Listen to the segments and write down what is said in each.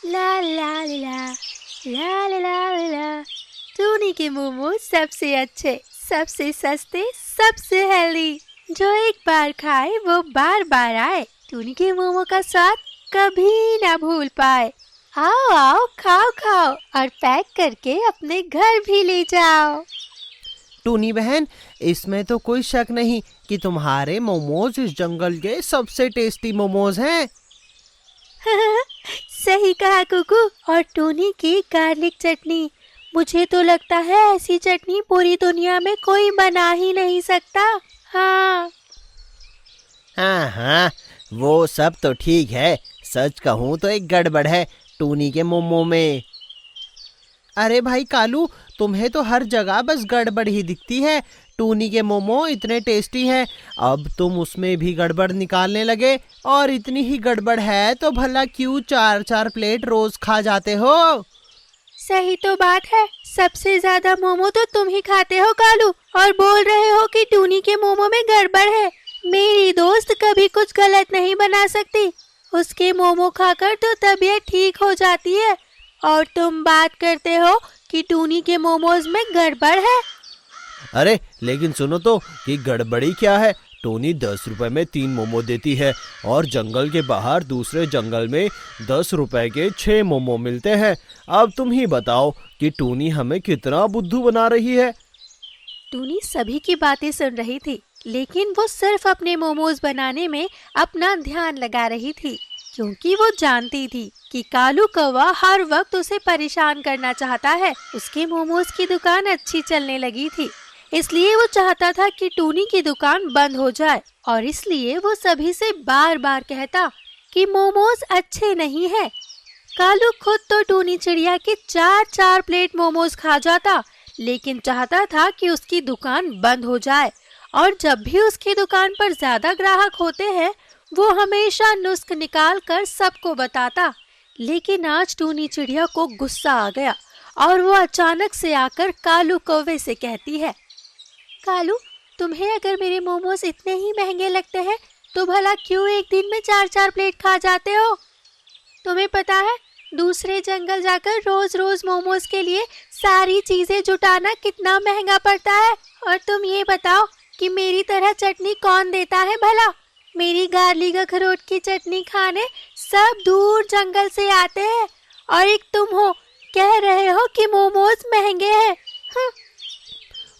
ला ला ला ला ला ला ला। टूनी के मोमोज सबसे अच्छे, सबसे सस्ते, सबसे हेल्दी। जो एक बार खाए वो बार बार आए। टूनी के मोमो का स्वाद कभी ना भूल पाए। आओ आओ, खाओ खाओ और पैक करके अपने घर भी ले जाओ। टूनी बहन, इसमें तो कोई शक नहीं कि तुम्हारे मोमोज इस जंगल के सबसे टेस्टी मोमोज हैं। सही कहा कुकू। और टूनी की गार्लिक चटनी, मुझे तो लगता है ऐसी चटनी पूरी दुनिया में कोई बना ही नहीं सकता। हाँ हाँ, वो सब तो ठीक है, सच कहूँ तो एक गड़बड़ है टूनी के मोमो में। अरे भाई कालू, तुम्हें तो हर जगह बस गड़बड़ ही दिखती है। टूनी के मोमो इतने टेस्टी हैं, अब तुम उसमें भी गड़बड़ निकालने लगे। और इतनी ही गड़बड़ है तो भला क्यों 4-4 प्लेट रोज खा जाते हो? सही तो बात है, सबसे ज्यादा मोमो तो तुम ही खाते हो कालू, और बोल रहे हो कि टूनी के मोमो में गड़बड़ है। मेरी दोस्त कभी कुछ गलत नहीं बना सकती, उसके मोमो खाकर तो तबीयत ठीक हो जाती है। और तुम बात करते हो कि टूनी के मोमोज में गड़बड़ है। अरे लेकिन सुनो तो कि गड़बड़ी क्या है। टोनी 10 रुपए में 3 मोमो देती है और जंगल के बाहर दूसरे जंगल में 10 रुपए के 6 मोमो मिलते हैं। अब तुम ही बताओ कि टूनी हमें कितना बुद्धू बना रही है। टूनी सभी की बातें सुन रही थी, लेकिन वो सिर्फ अपने मोमोज बनाने में अपना ध्यान लगा रही थी, क्योंकि वो जानती थी कि कालू कौवा हर वक्त उसे परेशान करना चाहता है। उसके मोमोज की दुकान अच्छी चलने लगी थी, इसलिए वो चाहता था कि टूनी की दुकान बंद हो जाए, और इसलिए वो सभी से बार बार कहता कि मोमोज अच्छे नहीं है। कालू खुद तो टूनी चिड़िया के 4-4 प्लेट मोमोज खा जाता, लेकिन चाहता था कि उसकी दुकान बंद हो जाए। और जब भी उसकी दुकान पर ज्यादा ग्राहक होते हैं, वो हमेशा नुस्ख निकाल कर सबको बताता। लेकिन आज टूनी चिड़िया को गुस्सा आ गया और वो अचानक से आकर कालू कौवे से कहती है, कालू, तुम्हें अगर मेरे मोमोज इतने ही महंगे लगते हैं तो भला क्यों एक दिन में 4-4 प्लेट खा जाते हो? तुम्हें पता है दूसरे जंगल जाकर रोज रोज मोमोज के लिए सारी चीजें जुटाना कितना महंगा पड़ता है? और तुम ये बताओ कि मेरी तरह चटनी कौन देता है भला? मेरी गार्लिक अखरोट की चटनी खाने सब दूर जंगल से आते हैं, और एक तुम हो कह रहे हो कि मोमोज महंगे हैं।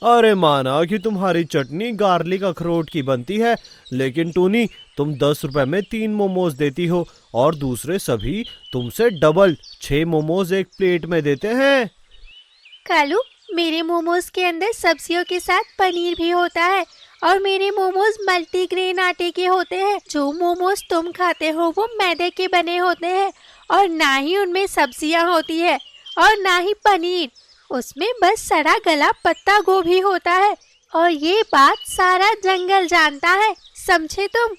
अरे माना कि तुम्हारी चटनी गार्लिक अखरोट की बनती है, लेकिन टूनी तुम 10 रुपए में 3 मोमोज देती हो और दूसरे सभी तुमसे डबल 6 मोमोज एक प्लेट में देते हैं। कालू, मेरे मोमोज के अंदर सब्जियों के साथ पनीर भी होता है, और मेरे मोमोज मल्टीग्रेन आटे के होते हैं। जो मोमोज तुम खाते हो वो मैदे के बने होते हैं, और ना ही उनमें सब्जियां होती है और ना ही पनीर। उसमें बस सड़ा गला पत्ता गोभी होता है, और ये बात सारा जंगल जानता है, समझे तुम?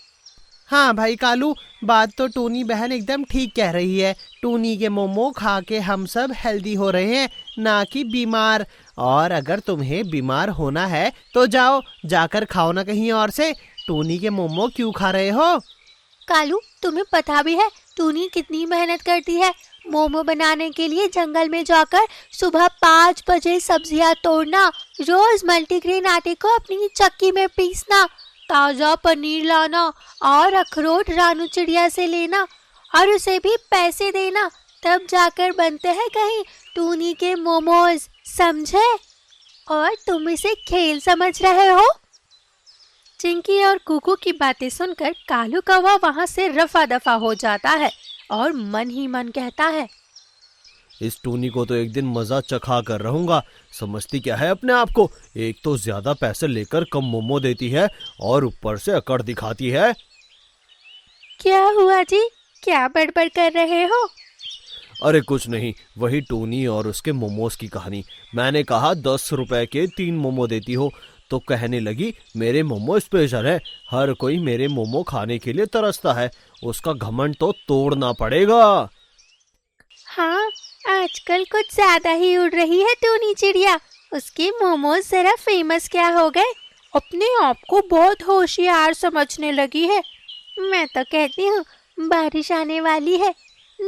हाँ भाई कालू, बात तो टूनी बहन एकदम ठीक कह रही है। टूनी के मोमो खा के हम सब हेल्दी हो रहे हैं, ना कि बीमार। और अगर तुम्हें बीमार होना है तो जाओ, जाकर खाओ ना कहीं और से। टूनी के मोमो क्यों खा रहे हो? कालू, तुम्हें पता भी है टूनी कितनी मेहनत करती है मोमो बनाने के लिए? जंगल में जाकर सुबह 5 बजे सब्जियां तोड़ना, रोज मल्टीग्रेन आटे को अपनी चक्की में पीसना, ताजा पनीर लाना और अखरोट रानू चिड़िया से लेना, और उसे भी पैसे देना, तब जाकर बनते हैं कहीं टूनी के मोमोज, समझे? और तुम इसे खेल समझ रहे हो? चिंकी और कुकू की बातें सुनकर कालू कौवा वहां से रफा दफा हो जाता है और मन ही मन कहता है, इस टूनी को तो एक दिन मजा चखा कर रहूंगा। समझती क्या है अपने आप को? एक तो ज्यादा पैसे लेकर कम मोमो देती है और ऊपर से अकड़ दिखाती है। क्या हुआ जी, क्या बड़बड़ कर रहे हो? अरे कुछ नहीं, वही टूनी और उसके मोमोज की कहानी। मैंने कहा 10 रुपए के 3 मोमो देती हो, तो कहने लगी मेरे मोमो स्पेशल है, हर कोई मेरे मोमो खाने के लिए तरसता है, उसका घमंड तो तोड़ना पड़ेगा। हाँ, आजकल कुछ ज्यादा ही उड़ रही है टूनी चिड़िया। उसके मोमोज जरा फेमस क्या हो गए, अपने आप को बहुत होशियार समझने लगी है। मैं तो कहती हूँ बारिश आने वाली है,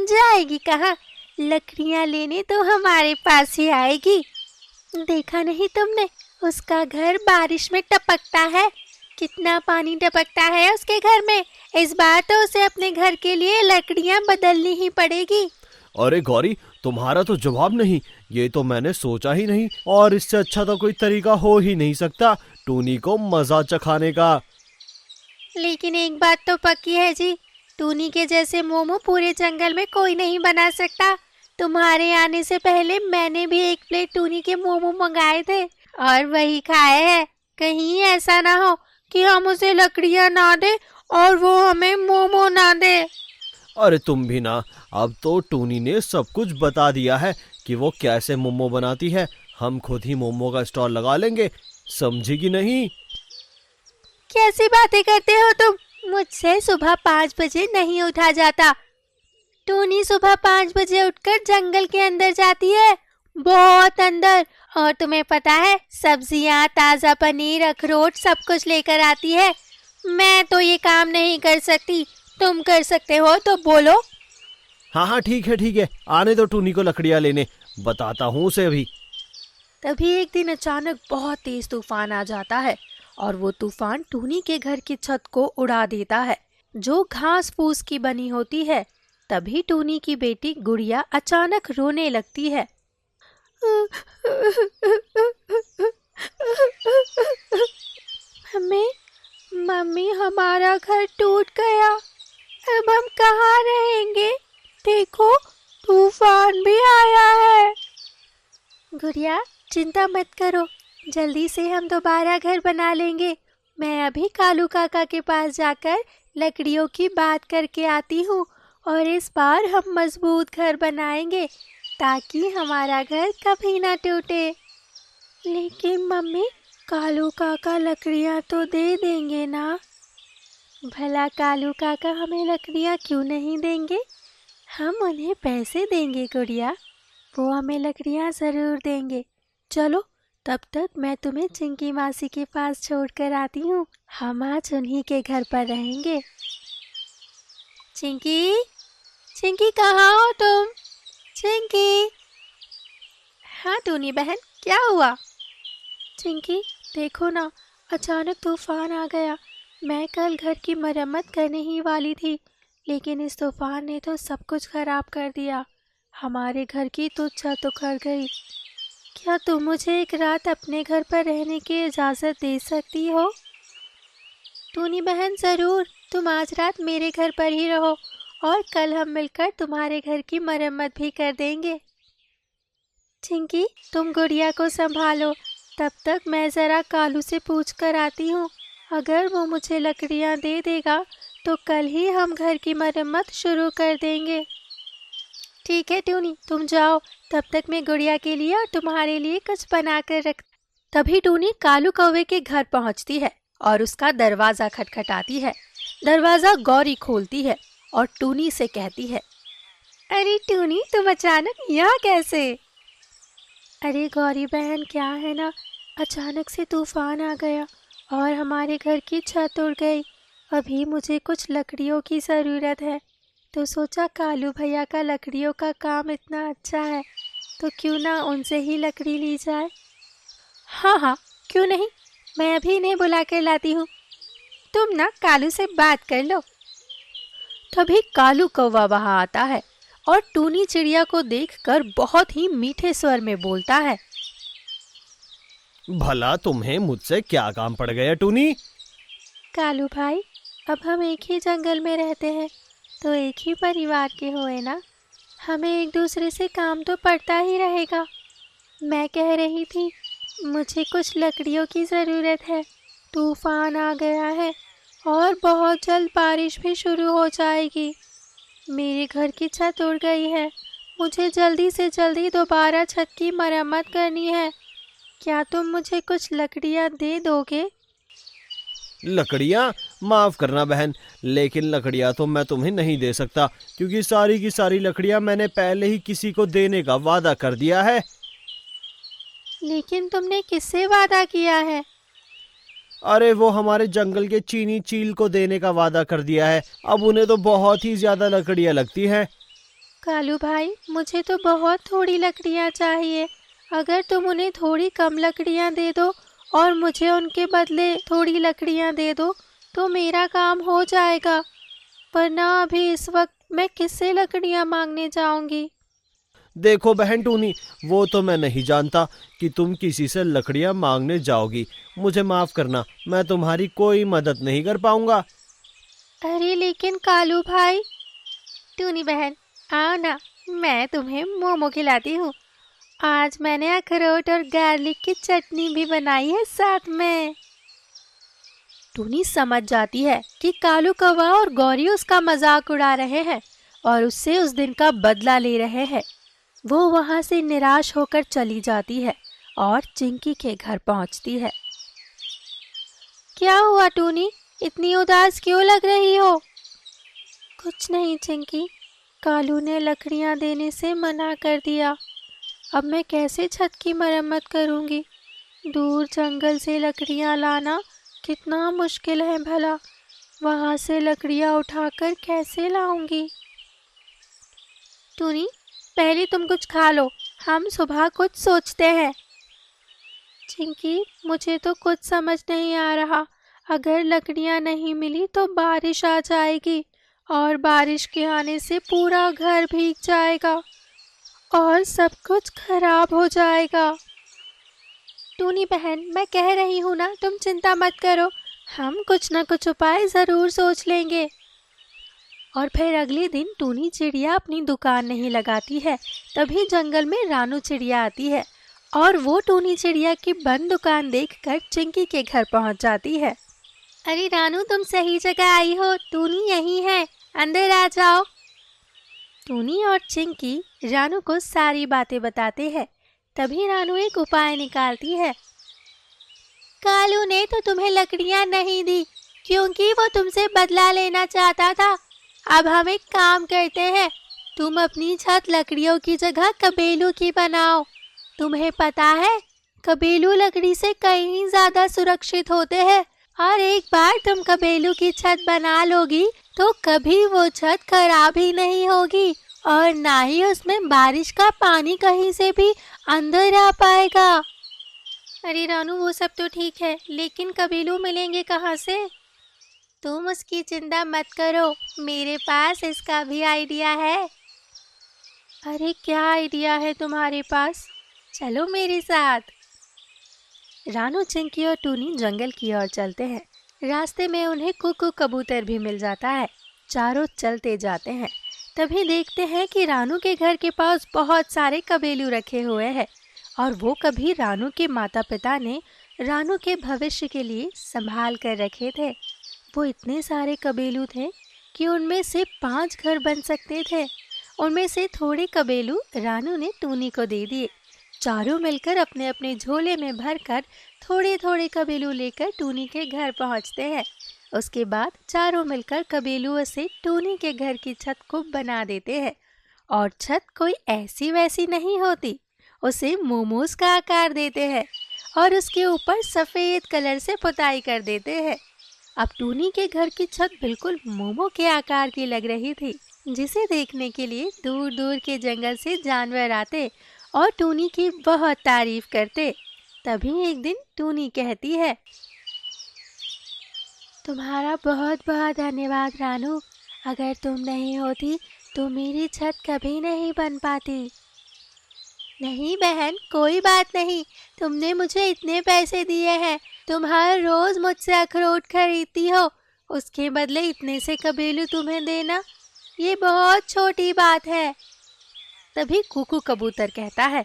जाएगी कहाँ, लकड़ियाँ लेने तो हमारे पास ही आएगी। देखा नहीं तुमने, उसका घर बारिश में टपकता है, कितना पानी टपकता है उसके घर में। इस बार तो उसे अपने घर के लिए लकड़ियाँ बदलनी ही पड़ेगी। अरे गौरी, तुम्हारा तो जवाब नहीं, ये तो मैंने सोचा ही नहीं, और इससे अच्छा तो कोई तरीका हो ही नहीं सकता टूनी को मजा चखाने का। लेकिन एक बात तो पक्की है जी, टूनी के जैसे मोमो पूरे जंगल में कोई नहीं बना सकता। तुम्हारे आने से पहले मैंने भी एक प्लेट टूनी के मोमो मंगाए थे और वही खाए हैं। कहीं ऐसा ना हो कि हम उसे लकड़ियाँ ना दे और वो हमें मोमो ना दे। अरे तुम भी ना, अब तो टूनी ने सब कुछ बता दिया है कि वो कैसे मोमो बनाती है। हम खुद ही मोमो का स्टॉल लगा लेंगे, समझेगी नहीं? कैसी बातें करते हो तुम, मुझसे सुबह 5 बजे नहीं उठा जाता। टूनी सुबह 5 बजे उठकर जंगल के अंदर जाती है, बहुत अंदर। और तुम्हें पता है, सब्जियां, ताजा पनीर, अखरोट सब कुछ लेकर आती है। मैं तो ये काम नहीं कर सकती, तुम कर सकते हो तो बोलो। हाँ हाँ ठीक है, आने दो टूनी को लकड़ियाँ लेने, बताता हूँ उसे अभी। तभी एक दिन अचानक बहुत तेज तूफान आ जाता है और वो तूफान टूनी के घर की छत को उड़ा देता है, जो घास फूस की बनी होती है। तभी टूनी की बेटी गुड़िया अचानक रोने लगती है। मम्मी, हमारा घर टूट गया, अब हम कहाँ रहेंगे? देखो, तूफान भी आया है। गुड़िया, चिंता मत करो, जल्दी से हम दोबारा घर बना लेंगे। मैं अभी कालू काका के पास जाकर लकड़ियों की बात करके आती हूँ और इस बार हम मजबूत घर बनाएंगे ताकि हमारा घर कभी ना टूटे। लेकिन मम्मी, कालू काका लकड़ियाँ तो दे देंगे ना? भला कालू काका हमें लकड़ियाँ क्यों नहीं देंगे? हम उन्हें पैसे देंगे गुड़िया, वो हमें लकड़ियाँ ज़रूर देंगे। चलो, तब तक मैं तुम्हें चिंकी मासी के पास छोड़कर आती हूँ। हम आज उन्हीं के घर पर रहेंगे। चिंकी, चिंकी कहाँ हो तुम? चिंकी। हाँ टूनी बहन, क्या हुआ? चिंकी, देखो ना, अचानक तूफान आ गया। मैं कल घर की मरम्मत करने ही वाली थी, लेकिन इस तूफान ने तो सब कुछ खराब कर दिया। हमारे घर की तो छत उखड़ गई। क्या तुम मुझे एक रात अपने घर पर रहने की इजाज़त दे सकती हो? टूनी बहन, ज़रूर, तुम आज रात मेरे घर पर ही रहो और कल हम मिलकर तुम्हारे घर की मरम्मत भी कर देंगे। चिंकी, तुम गुड़िया को संभालो, तब तक मैं ज़रा कालू से पूछ कर आती हूँ। अगर वो मुझे लकड़ियाँ दे देगा तो कल ही हम घर की मरम्मत शुरू कर देंगे। ठीक है टूनी, तुम जाओ, तब तक मैं गुड़िया के लिए और तुम्हारे लिए कुछ बना कर रख। तभी टूनी कालू कौवे के घर पहुंचती है और उसका दरवाज़ा खटखटाती है। दरवाज़ा गौरी खोलती है और टूनी से कहती है, अरे टूनी, तुम अचानक यहाँ कैसे? अरे गौरी बहन, क्या है ना, अचानक से तूफान आ गया और हमारे घर की छत उड़ गई। अभी मुझे कुछ लकड़ियों की ज़रूरत है, तो सोचा कालू भैया का लकड़ियों का काम इतना अच्छा है, तो क्यों ना उनसे ही लकड़ी ली जाए। हाँ हाँ, क्यों नहीं, मैं अभी इन्हें बुला कर लाती हूँ, तुम ना कालू से बात कर लो। तभी कालू कौवा वहाँ आता है और टूनी चिड़िया को देखकर बहुत ही मीठे स्वर में बोलता है, भला तुम्हें मुझसे क्या काम पड़ गया टूनी? कालू भाई, अब हम एक ही जंगल में रहते हैं तो एक ही परिवार के हुए ना, हमें एक दूसरे से काम तो पड़ता ही रहेगा। मैं कह रही थी, मुझे कुछ लकड़ियों की ज़रूरत है, तूफान आ गया है और बहुत जल्द बारिश भी शुरू हो जाएगी। मेरे घर की छत उड़ गई है, मुझे जल्दी से जल्दी दोबारा छत की मरम्मत करनी है। क्या तुम मुझे कुछ लकड़ियाँ दे दोगे? लकड़ियाँ? माफ करना बहन, लेकिन लकड़ियाँ तो मैं तुम्हें नहीं दे सकता, क्योंकि सारी की सारी लकड़ियाँ मैंने पहले ही किसी को देने का वादा कर दिया है। लेकिन तुमने किससे वादा किया है? अरे वो हमारे जंगल के चीनी चील को देने का वादा कर दिया है। अब उन्हें तो बहुत ही ज्यादा लकड़ियाँ लगती हैं। कालू भाई, मुझे तो बहुत थोड़ी लकड़ियाँ चाहिए। अगर तुम उन्हें थोड़ी कम लकड़ियाँ दे दो और मुझे उनके बदले थोड़ी लकड़ियाँ दे दो तो मेरा काम हो जाएगा, वरना अभी इस वक्त मैं किससे लकड़ियाँ मांगने जाऊंगी। देखो बहन टूनी, वो तो मैं नहीं जानता कि तुम किसी से लकड़ियां मांगने जाओगी। मुझे माफ करना, मैं तुम्हारी कोई मदद नहीं कर पाऊंगा। अरे लेकिन कालू भाई, टूनी बहन आओ ना, मैं तुम्हें मोमो खिलाती हूँ। आज मैंने अखरोट और गार्लिक की चटनी भी बनाई है साथ में। टूनी समझ जाती है कि कालू कौवा और गौरी उसका मजाक उड़ा रहे हैं और उससे उस दिन का बदला ले रहे हैं। वो वहां से निराश होकर चली जाती है और चिंकी के घर पहुंचती है। क्या हुआ टूनी, इतनी उदास क्यों लग रही हो? कुछ नहीं चिंकी, कालू ने लकड़ियां देने से मना कर दिया। अब मैं कैसे छत की मरम्मत करूंगी? दूर जंगल से लकड़ियां लाना कितना मुश्किल है भला। वहां से लकड़ियां उठाकर कैसे लाऊंगी? टूनी, पहले तुम कुछ खा लो, हम सुबह कुछ सोचते हैं। चिंकी, मुझे तो कुछ समझ नहीं आ रहा। अगर लकड़ियां नहीं मिली तो बारिश आ जाएगी और बारिश के आने से पूरा घर भीग जाएगा और सब कुछ खराब हो जाएगा। टूनी बहन, मैं कह रही हूँ ना, तुम चिंता मत करो, हम कुछ न कुछ उपाय ज़रूर सोच लेंगे। और फिर अगले दिन टूनी चिड़िया अपनी दुकान नहीं लगाती है, तभी जंगल में रानू चिड़िया आती है और वो टूनी चिड़िया की बंद दुकान देखकर चिंकी के घर पहुंच जाती है। अरे रानू, तुम सही जगह आई हो, टूनी यहीं है, अंदर आ जाओ। टूनी और चिंकी रानू को सारी बातें बताते हैं। तभी रानू एक उपाय निकालती है। कालू ने तो तुम्हें लकड़ियां नहीं दी क्योंकि वो तुमसे बदला लेना चाहता था। अब हम एक काम करते हैं, तुम अपनी छत लकड़ियों की जगह कबेलू की बनाओ। तुम्हें पता है, कबेलू लकड़ी से कहीं ज्यादा सुरक्षित होते हैं और एक बार तुम कबेलू की छत बना लोगी तो कभी वो छत खराब ही नहीं होगी और ना ही उसमें बारिश का पानी कहीं से भी अंदर आ पाएगा। अरे रानू, वो सब तो ठीक है, लेकिन कबीलू मिलेंगे कहाँ से? तुम उसकी चिंता मत करो, मेरे पास इसका भी आइडिया है। अरे क्या आइडिया है तुम्हारे पास? चलो मेरे साथ। रानू, चिंकी और टूनी जंगल की ओर चलते हैं। रास्ते में उन्हें कुकू कबूतर भी मिल जाता है। चारों चलते जाते हैं। तभी देखते हैं कि रानू के घर के पास बहुत सारे कबेलू रखे हुए हैं और वो कभी रानू के माता पिता ने रानू के भविष्य के लिए संभाल कर रखे थे। वो इतने सारे कबेलू थे कि उनमें से 5 घर बन सकते थे। उनमें से थोड़े कबेलू रानू ने टूनी को दे दिए। चारों मिलकर अपने अपने झोले में भरकर थोड़े थोड़े कबेलू लेकर टूनी के घर पहुंचते हैं। उसके बाद चारों मिलकर कबेलुओं से टूनी के घर की छत को बना देते हैं और छत कोई ऐसी वैसी नहीं होती, उसे मोमोज का आकार देते हैं और उसके ऊपर सफेद कलर से पुताई कर देते हैं। अब टूनी के घर की छत बिल्कुल मोमो के आकार की लग रही थी, जिसे देखने के लिए दूर दूर के जंगल से जानवर आते और टूनी की बहुत तारीफ करते। तभी एक दिन टूनी कहती है, तुम्हारा बहुत बहुत धन्यवाद रानू, अगर तुम नहीं होती तो मेरी छत कभी नहीं बन पाती। नहीं बहन, कोई बात नहीं, तुमने मुझे इतने पैसे दिए हैं, तुम हर रोज मुझसे अखरोट खरीदती हो, उसके बदले इतने से कबीलू तुम्हें देना ये बहुत छोटी बात है। तभी कुकू कबूतर कहता है,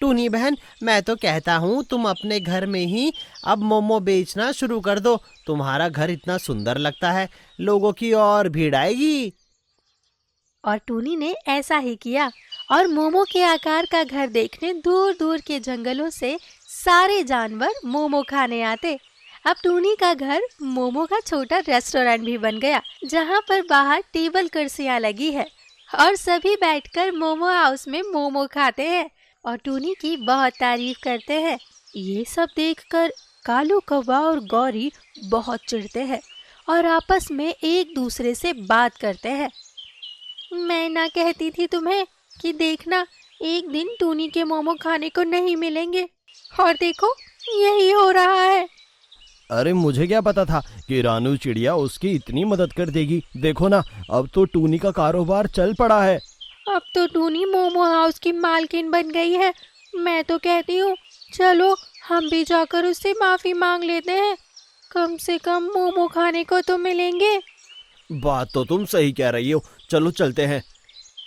टूनी बहन, मैं तो कहता हूँ तुम अपने घर में ही अब मोमो बेचना शुरू कर दो। तुम्हारा घर इतना सुंदर लगता है, लोगों की और भीड़ आएगी। और टूनी ने ऐसा ही किया और मोमो के आकार का घर देखने दूर दूर के जंगलों से सारे जानवर मोमो खाने आते। अब टूनी का घर मोमो का छोटा रेस्टोरेंट भी बन गया, जहाँ पर बाहर टेबल कुर्सियाँ लगी है और सभी बैठकर मोमो हाउस में मोमो खाते हैं और टूनी की बहुत तारीफ करते हैं। ये सब देखकर कालू कौवा और गौरी बहुत चिढ़ते हैं और आपस में एक दूसरे से बात करते हैं। मैं ना कहती थी तुम्हें कि देखना एक दिन टूनी के मोमो खाने को नहीं मिलेंगे, और देखो यही हो रहा है। अरे मुझे क्या पता था कि रानू चिड़िया उसकी इतनी मदद कर देगी। देखो ना, अब तो टूनी का कारोबार चल पड़ा है। अब तो टूनी मोमो हाउस की मालकिन बन गई है। मैं तो कहती हूँ चलो हम भी जाकर उससे माफी मांग लेते हैं, कम से कम मोमो खाने को तो मिलेंगे। बात तो तुम सही कह रही हो, चलो चलते हैं।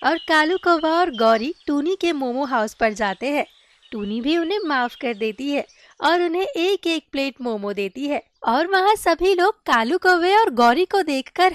और कालू कौवा और गौरी टूनी के मोमो हाउस पर जाते हैं। टूनी भी उन्हें माफ कर देती है और उन्हें एक एक प्लेट मोमो देती है, और वहाँ सभी लोग कालू कौवे और गौरी को देखकर